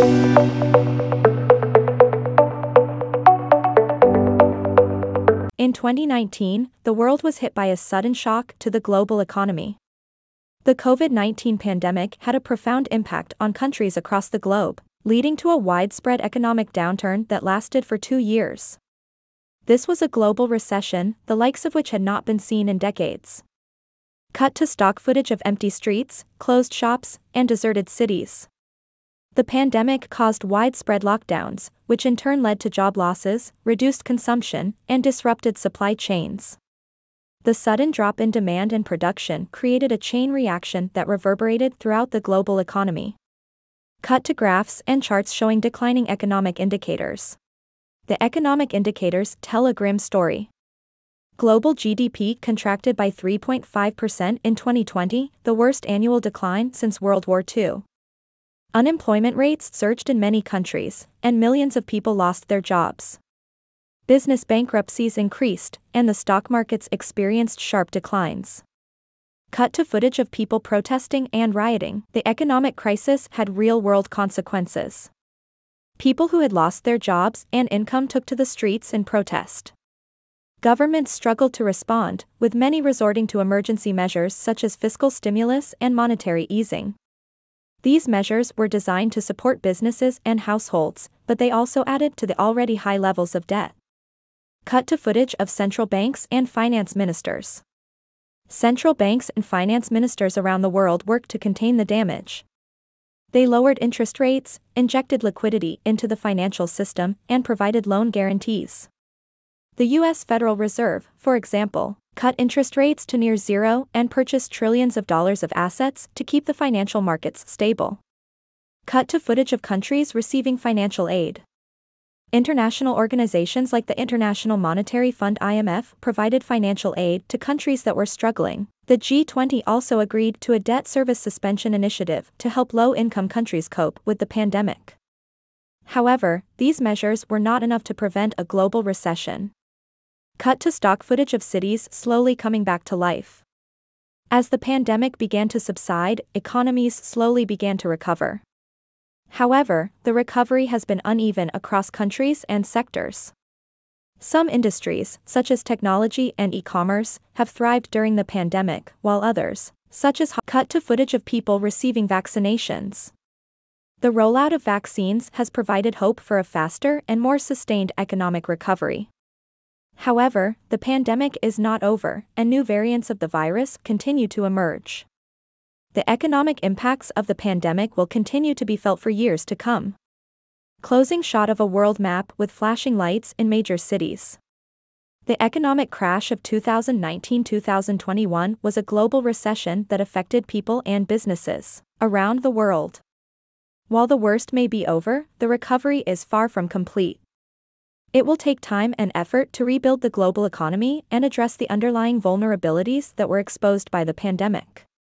In 2019, the world was hit by a sudden shock to the global economy. The COVID-19 pandemic had a profound impact on countries across the globe, leading to a widespread economic downturn that lasted for 2 years. This was a global recession, the likes of which had not been seen in decades. Cut to stock footage of empty streets, closed shops, and deserted cities. The pandemic caused widespread lockdowns, which in turn led to job losses, reduced consumption, and disrupted supply chains. The sudden drop in demand and production created a chain reaction that reverberated throughout the global economy. Cut to graphs and charts showing declining economic indicators. The economic indicators tell a grim story. Global GDP contracted by 3.5% in 2020, the worst annual decline since World War II. Unemployment rates surged in many countries, and millions of people lost their jobs. Business bankruptcies increased, and the stock markets experienced sharp declines. Cut to footage of people protesting and rioting. The economic crisis had real-world consequences. People who had lost their jobs and income took to the streets in protest. Governments struggled to respond, with many resorting to emergency measures such as fiscal stimulus and monetary easing. These measures were designed to support businesses and households, but they also added to the already high levels of debt. Cut to footage of central banks and finance ministers. Central banks and finance ministers around the world worked to contain the damage. They lowered interest rates, injected liquidity into the financial system, and provided loan guarantees. The U.S. Federal Reserve, for example, cut interest rates to near zero and purchased trillions of dollars of assets to keep the financial markets stable. Cut to footage of countries receiving financial aid. International organizations like the International Monetary Fund (IMF) provided financial aid to countries that were struggling. The G20 also agreed to a debt service suspension initiative to help low-income countries cope with the pandemic. However, these measures were not enough to prevent a global recession. Cut to stock footage of cities slowly coming back to life. As the pandemic began to subside, economies slowly began to recover. However, the recovery has been uneven across countries and sectors. Some industries, such as technology and e-commerce, have thrived during the pandemic, while others, such as cut to footage of people receiving vaccinations. The rollout of vaccines has provided hope for a faster and more sustained economic recovery. However, the pandemic is not over, and new variants of the virus continue to emerge. The economic impacts of the pandemic will continue to be felt for years to come. Closing shot of a world map with flashing lights in major cities. The economic crash of 2019-2021 was a global recession that affected people and businesses around the world. While the worst may be over, the recovery is far from complete. It will take time and effort to rebuild the global economy and address the underlying vulnerabilities that were exposed by the pandemic.